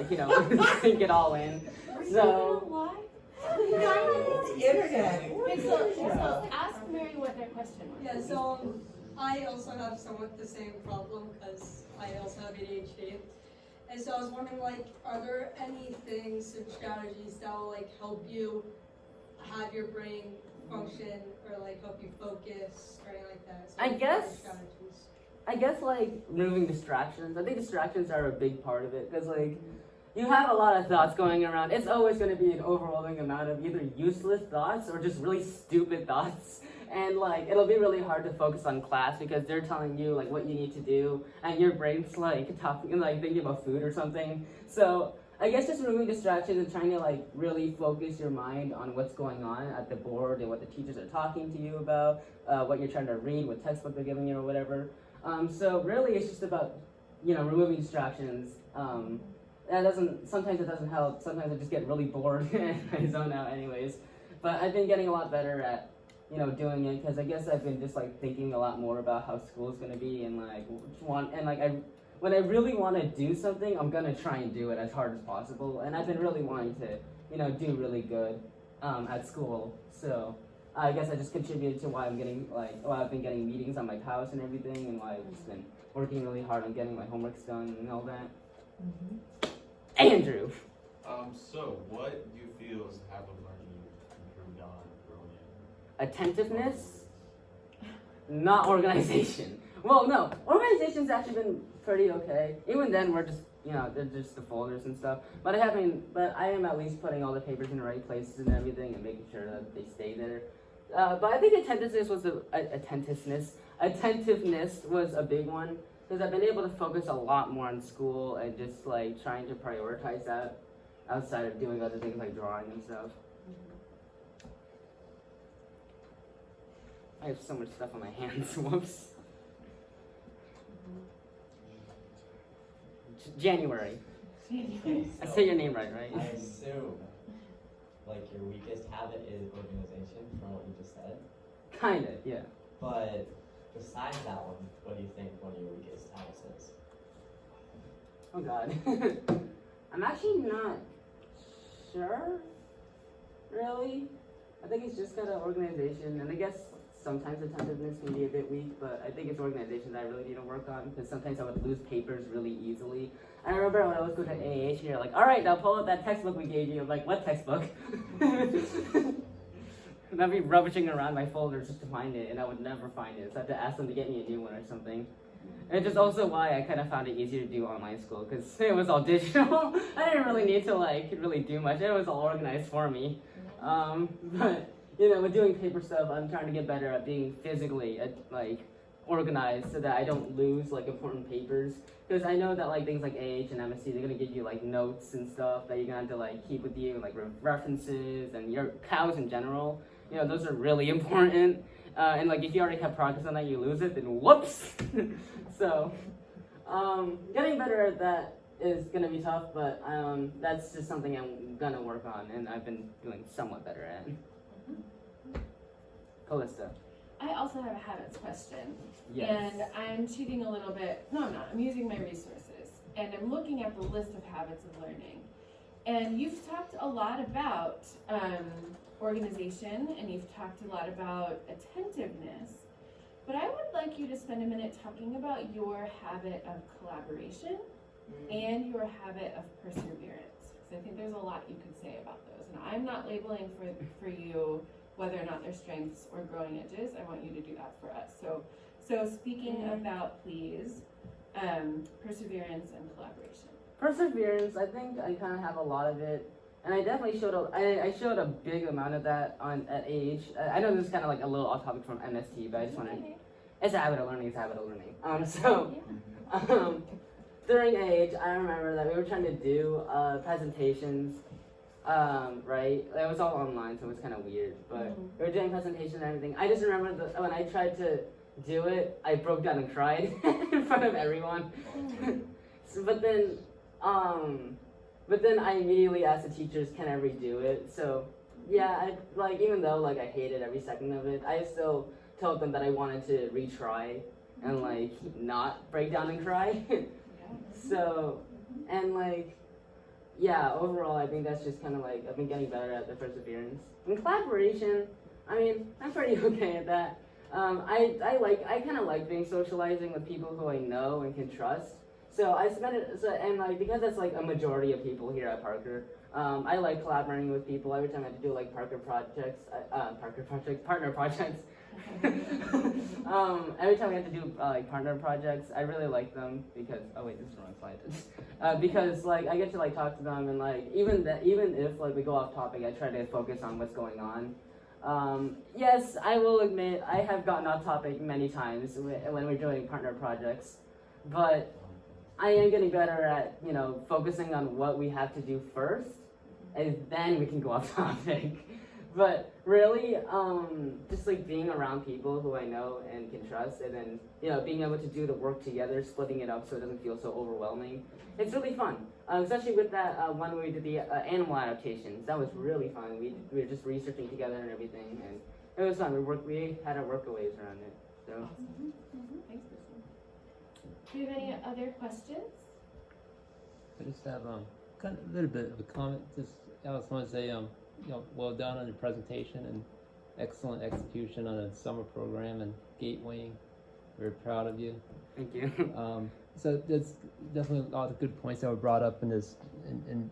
like, sink it all in. So, The internet. Okay, so ask Mary what their question was. Yeah, so I also have somewhat the same problem because I also have ADHD. And so I was wondering, like, are there any things or strategies that will, like, help you have your brain function or, like, help you focus or anything like that? So, I like, guess- what are strategies? I guess, like, removing distractions. I think distractions are a big part of it, because, like, you have a lot of thoughts going around. It's always going to be an overwhelming amount of either useless thoughts or just really stupid thoughts. And, like, it'll be really hard to focus on class because they're telling you, like, what you need to do, and your brain's, like, talking, like, thinking about food or something. So, I guess just removing distractions and trying to, like, really focus your mind on what's going on at the board and what the teachers are talking to you about, what you're trying to read, what textbook they're giving you or whatever. So really it's just about, removing distractions. Sometimes it doesn't help. Sometimes I just get really bored and I zone out anyways. But I've been getting a lot better at, doing it, because I guess I've been just, like, thinking a lot more about how school's going to be and, like, when I really want to do something, I'm going to try and do it as hard as possible. And I've been really wanting to, do really good at school. So I guess I just contributed to why I've been getting meetings on my house and everything, and why I've just been working really hard on getting my homeworks done and all that. Andrew. So what do you feel is habit learning you've improved on growing in? Attentiveness, not organization. Well, no, organization's actually been pretty okay. Even then, we're just, they're just the folders and stuff. But I am at least putting all the papers in the right places and everything, and making sure that they stay there. But I think attentiveness was a big one, because I've been able to focus a lot more on school and just, like, trying to prioritize that outside of doing other things like drawing and stuff. I have so much stuff on my hands. Whoops. January. Okay, I so say your name right? I assume, like, your weakest habit is organization, from what you just said. Kinda, yeah. But besides that one, what do you think one of your weakest habits is? Oh God. I'm actually not sure, really. I think it's just kind of organization, and I guess sometimes attentiveness can be a bit weak, but I think it's organization that I really need to work on, because sometimes I would lose papers really easily. I remember when I was going to AH, and you're like, all right, now pull out that textbook we gave you. I'm like, what textbook? And I'd be rummaging around my folders just to find it, and I would never find it, so I had to ask them to get me a new one or something. And it's just also why I kind of found it easier to do online school, because it was all digital. I didn't really need to, like, really do much. It was all organized for me. But, with doing paper stuff, I'm trying to get better at being physically, organized, so that I don't lose, like, important papers. Because I know that, like, things like AH and MST, they're going to give you, like, notes and stuff that you're going to have to, like, keep with you, like, references and your cows in general. Those are really important. And, like, if you already have progress on that, you lose it, then whoops! So, getting better at that is going to be tough, but that's just something I'm going to work on, and I've been doing somewhat better at. Callista. I also have a habits question. Yes. And I'm cheating a little bit. No, I'm not. I'm using my resources. And I'm looking at the list of habits of learning. And you've talked a lot about organization, and you've talked a lot about attentiveness. But I would like you to spend a minute talking about your habit of collaboration and your habit of perseverance. Because I think there's a lot you could say about those. And I'm not labeling for you whether or not they're strengths or growing edges. I want you to do that for us. So speaking about, please, perseverance and collaboration. Perseverance, I think I kind of have a lot of it, and I definitely showed I showed a big amount of that at AH. I know this is kind of like a little off topic from MST, but I just want to. It's a habit of learning. During AH, I remember that we were trying to do presentations. Right? It was all online, so it was kind of weird. But we were doing presentations and everything. I just remember when I tried to do it, I broke down and cried in front of everyone. But then I immediately asked the teachers, can I redo it? So yeah, even though I hated every second of it, I still told them that I wanted to retry and not break down and cry. So, and yeah, overall, I think that's just kind of like I've been getting better at the perseverance and collaboration. I mean, I'm pretty okay at that. I kind of like being socializing with people who I know and can trust. So I spend it, so, and like because that's like a majority of people here at Parker. I like collaborating with people. Every time I have to do like partner projects, every time we have to do like partner projects, I really like them because oh wait, this is the wrong slide. Because like I get to like talk to them and like even if like we go off topic, I try to focus on what's going on. Yes, I will admit I have gotten off topic many times when we're doing partner projects, but I am getting better at focusing on what we have to do first, and then we can go off topic. But really, just like being around people who I know and can trust, and then being able to do the work together, splitting it up so it doesn't feel so overwhelming. It's really fun, especially with that one where we did the animal adaptations. That was really fun. We were just researching together and everything, and it was fun. We had our workaways around it. So. Awesome. Thanks, Kristen. Do you have any other questions? I just have kind of a little bit of a comment. I just want to say well done on your presentation and excellent execution on a summer program and Gateway. Very proud of you. Thank you. So there's definitely a lot of good points that were brought up in this, in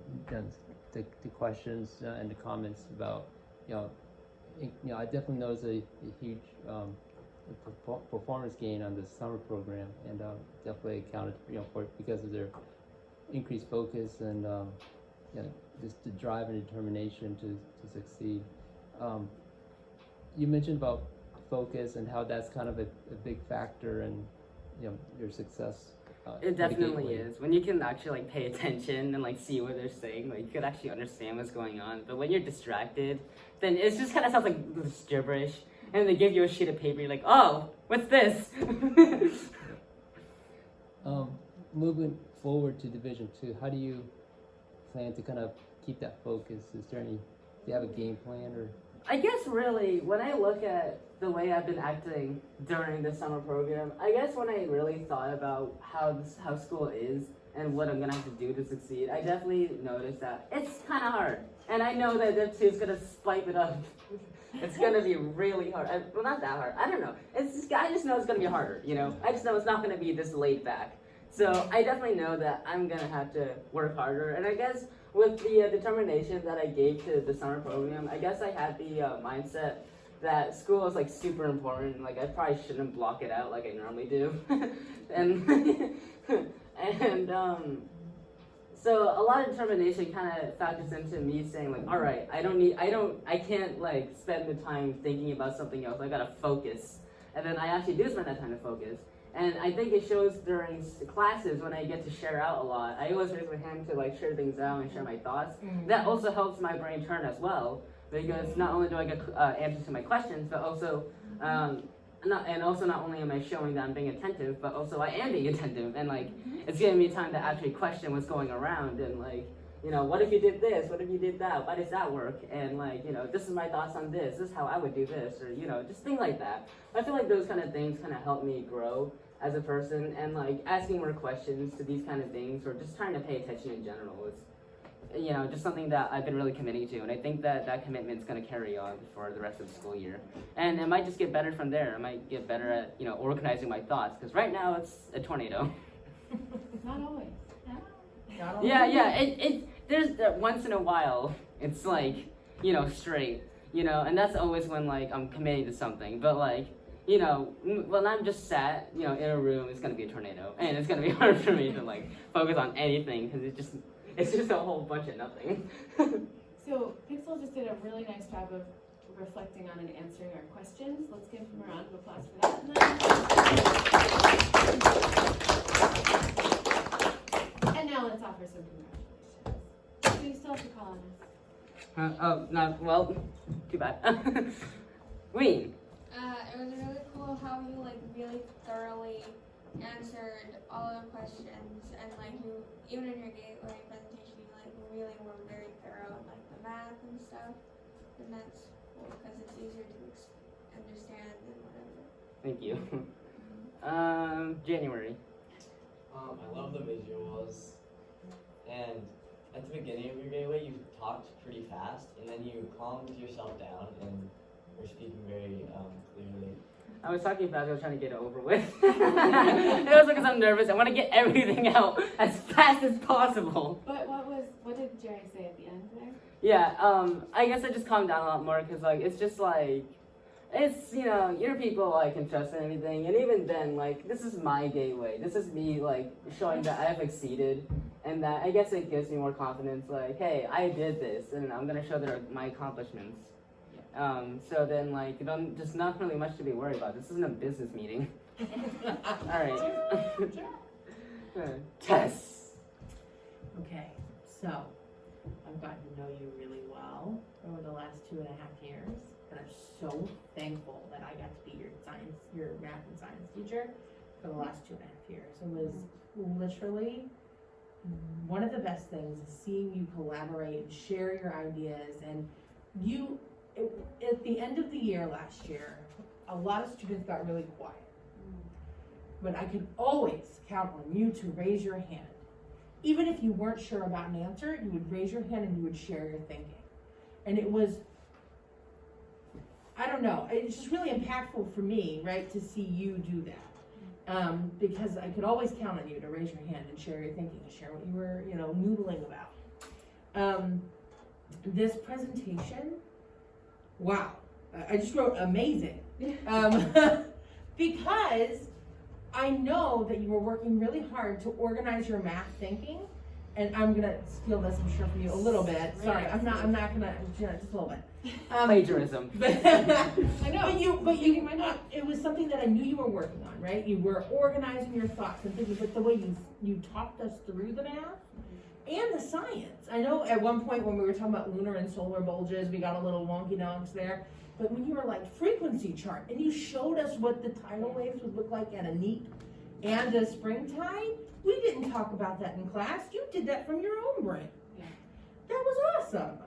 the questions and the comments about, I definitely noticed a huge performance gain on the summer program, and definitely accounted for it because of their increased focus and just the drive and determination to succeed. You mentioned about focus and how that's kind of a big factor in your success. It definitely is. When you can actually like pay attention and like see what they're saying, like you could actually understand what's going on. But when you're distracted, then it just kind of sounds like this gibberish. And they give you a sheet of paper, you're like, oh, what's this? Moving forward to Division 2, how do you plan to kind of keep that focus? Do you have a game plan or? I guess really, when I look at the way I've been acting during the summer program, I guess when I really thought about how school is and what I'm gonna have to do to succeed, I definitely noticed that it's kind of hard. And I know that Div 2 is gonna spice it up. It's gonna be really hard. Well, not that hard. I don't know. I just know it's gonna be harder. I just know it's not gonna be this laid back. So I definitely know that I'm gonna have to work harder. And I guess with the determination that I gave to the summer program, I guess I had the mindset that school is like super important. Like I probably shouldn't block it out like I normally do. So a lot of determination kind of factors into me saying like, all right, I can't like spend the time thinking about something else. I gotta focus. And then I actually do spend that time to focus. And I think it shows during classes when I get to share out a lot. I always raise my hand to like share things out and share my thoughts. That also helps my brain turn as well, because not only do I get answers to my questions, but also not only am I showing that I'm being attentive, but also I am being attentive, and like it's giving me time to actually question what's going around, and like what if you did this? What if you did that? Why does that work? And like this is my thoughts on this. This is how I would do this, or just things like that. I feel like those kind of things kind of help me grow as a person, and like asking more questions to these kind of things, or just trying to pay attention in general is just something that I've been really committing to, and I think that commitment's going to carry on for the rest of the school year. And it might just get better from there. I might get better at, organizing my thoughts, because right now it's a tornado. Not always. Yeah, there's once in a while, it's like, straight, and that's always when like I'm committing to something, but like, when I'm just sat, in a room, it's going to be a tornado, and it's going to be hard for me to like focus on anything, because it's just a whole bunch of nothing. So Pixel just did a really nice job of reflecting on and answering our questions. Let's give him a round of applause for that. And now let's offer some congratulations. So you still have to call on us. Well, too bad. Ween. It was really cool how you really thoroughly answered all the questions, and you even in your Gateway presentation you really were very thorough in the math and stuff, and that's cool because it's easier to understand and whatever. Thank you. January. I love the visuals, and at the beginning of your gateway, you talked pretty fast, and then you calmed yourself down, and were speaking very clearly. I was talking fast, I was trying to get it over with. It was because I'm nervous. I want to get everything out as fast as possible. But what did Jerry say at the end there? Yeah, I guess I just calmed down a lot more because, like, it's just like, it's, you know, you're people I can trust and everything. And even then, like, this is my gateway. This is me, like, showing that I have exceeded. And that, I guess it gives me more confidence, like, hey, I did this, and I'm going to show my accomplishments. So then, like, just not really much to be worried about. This isn't a business meeting. Alright. Tess. Okay, so I've gotten to know you really well over the last 2.5 years, and I'm so thankful that I got to be your math and science teacher for the last 2.5 years. It was literally one of the best things is seeing you collaborate and share your ideas. And at the end of the year last year, a lot of students got really quiet. But I could always count on you to raise your hand. Even if you weren't sure about an answer, you would raise your hand and you would share your thinking. And it was, I don't know, it's just really impactful for me, right, to see you do that. Because I could always count on you to raise your hand and share your thinking, and share what you were, noodling about. This presentation, wow, I just wrote amazing. Because I know that you were working really hard to organize your math thinking, and I'm gonna steal this, I'm sure, from you a little bit. Sorry, I'm not gonna, just a little bit. Plagiarism. I know. But you, it was something that I knew you were working on, right? You were organizing your thoughts and thinking, but the way you talked us through the math and the science. I know at one point when we were talking about lunar and solar bulges, we got a little wonky donks there. But when you were like frequency chart and you showed us what the tidal waves would look like at a neap and a springtide, we didn't talk about that in class. You did that from your own brain. Yeah. That was awesome.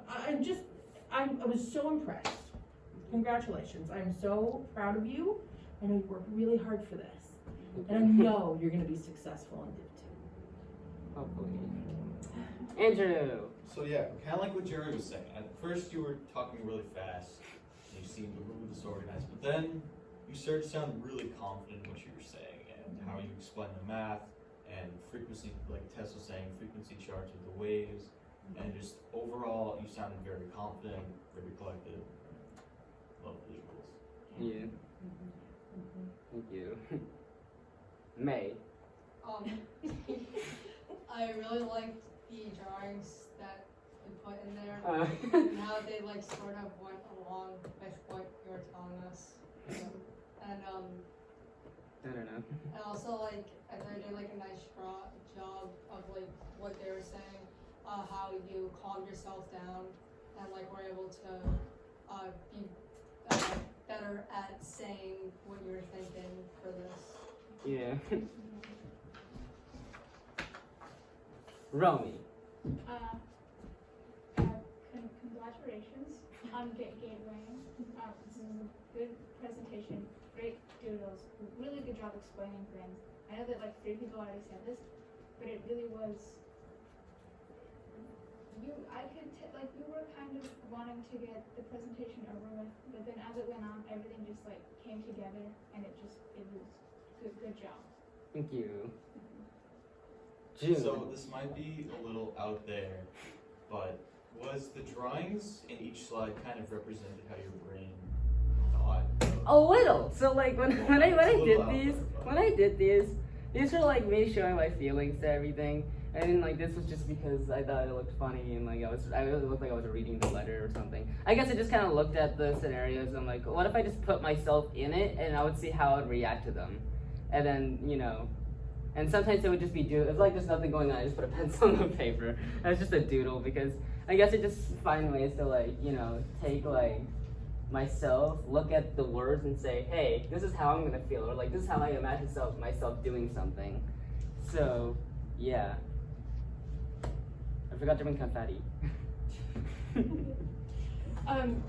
I was so impressed. Congratulations. I'm so proud of you. I know you worked really hard for this. And I know you're going to be successful in Div 2. Hopefully. Andrew. So yeah, kind of like what Jerry was saying. At first you were talking really fast, and you seemed a little disorganized, but then you started to sound really confident in what you were saying and how you explained the math and frequency, like Tess was saying, frequency charts with the waves, and just overall you sounded very confident, very collected. Love visuals. Yeah. Thank you. May. I really liked the drawings that you put in there. And how they sort of went along with what you were telling us. And I don't know. and also I thought you did a nice job of what they were saying, how you calmed yourself down and were able to be better at saying what you were thinking for this. Yeah. Romy. Congratulations on Gateway. This is a good presentation, great doodles, really good job explaining things. I know that 3 people already said this, but it really was. You were kind of wanting to get the presentation over with, but then as it went on, everything just came together, and it was good job. Thank you. June. So this might be a little out there, but was the drawings in each slide kind of represented how your brain thought? A little. So when I did these were me showing my feelings to everything, and this was just because I thought it looked funny, and I really looked like I was reading the letter or something. I guess I just kind of looked at the scenarios and I'm like, what if I just put myself in it and I would see how I would react to them, and then and sometimes it would just be it's there's nothing going on. I just put a pencil on the paper. And it's just a doodle because I guess I just find ways to take myself, look at the words and say, hey, this is how I'm gonna feel, or this is how I imagine myself doing something. So yeah. I forgot to bring confetti.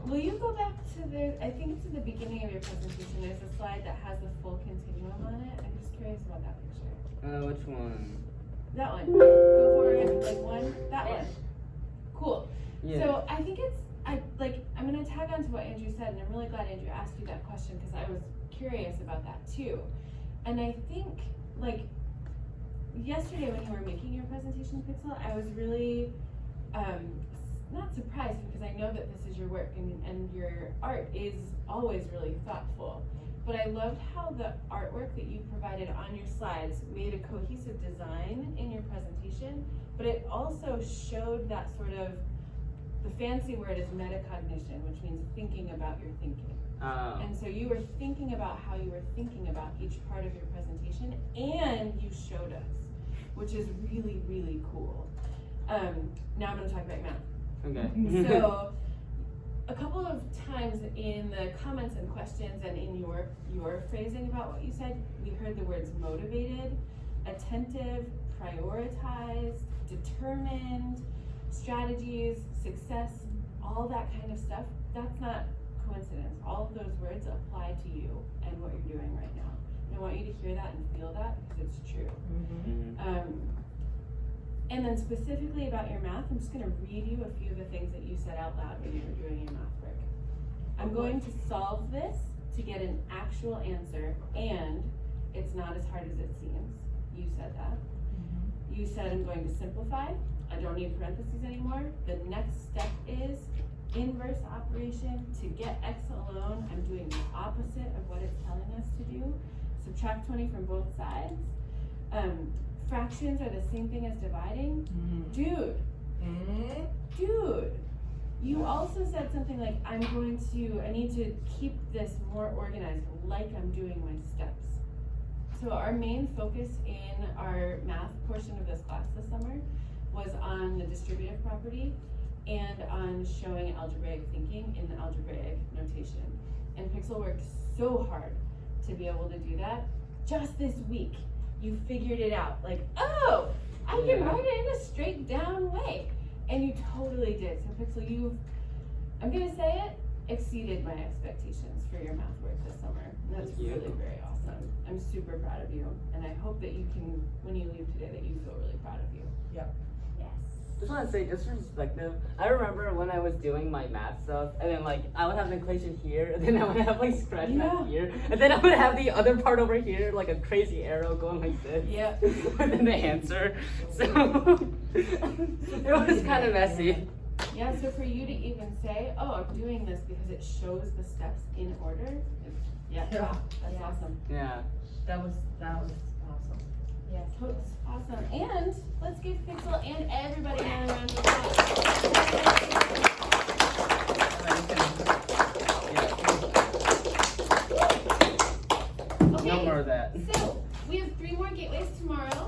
Will you go back to I think it's in the beginning of your presentation, there's a slide that has the full continuum on it. I'm just curious about that picture. Which one? That one. Go forward, that one. Yeah. So I think I'm gonna tag on to what Andrew said, and I'm really glad Andrew asked you that question because I was curious about that too. And I think like yesterday when you were making your presentation, Pixel, I was really not surprised because I know that this is your work and your art is always really thoughtful. But I loved how the artwork that you provided on your slides made a cohesive design in your presentation, but it also showed that sort of, the fancy word is metacognition, which means thinking about your thinking. And so you were thinking about how you were thinking about each part of your presentation, and you showed us, which is really, really cool. Now I'm gonna talk about math. Okay. So, a couple of times in the comments and questions and in your phrasing about what you said, we heard the words motivated, attentive, prioritized, determined, strategies, success, all that kind of stuff. That's not coincidence. All of those words apply to you and what you're doing right now. And I want you to hear that and feel that because it's true. And then specifically about your math, I'm just going to read you a few of the things that you said out loud when you were doing your math work. I'm going to solve this to get an actual answer, and it's not as hard as it seems. You said that. You said I'm going to simplify. I don't need parentheses anymore. The next step is inverse operation. To get x alone, I'm doing the opposite of what it's telling us to do. Subtract 20 from both sides. Fractions are the same thing as dividing. Dude, you also said something like, I need to keep this more organized, like I'm doing my steps. So our main focus in our math portion of this class this summer was on the distributive property and on showing algebraic thinking in the algebraic notation. And Pixel worked so hard to be able to do that. Just this week, you figured it out. Like, oh, I can write it in a straight down way. And you totally did. So Pixel, I'm gonna say it, exceeded my expectations for your math work this summer. And that's really very awesome. I'm super proud of you. And I hope that you can, when you leave today, that you feel really proud of you. Yep. Yes. Just want to say, just for perspective, I remember when I was doing my math stuff, and then like I would have an equation here, and then I would have like scratch mark here, and then I would have the other part over here, like a crazy arrow going like this. Yep. And then the answer. So it was kind of messy. Yeah, so for you to even say, oh, I'm doing this because it shows the steps in order, that's awesome. Yeah. That was awesome. Yeah, that's awesome. And let's give Pixel and everybody another round of applause. Okay, No more of that. so we have 3 more gateways tomorrow.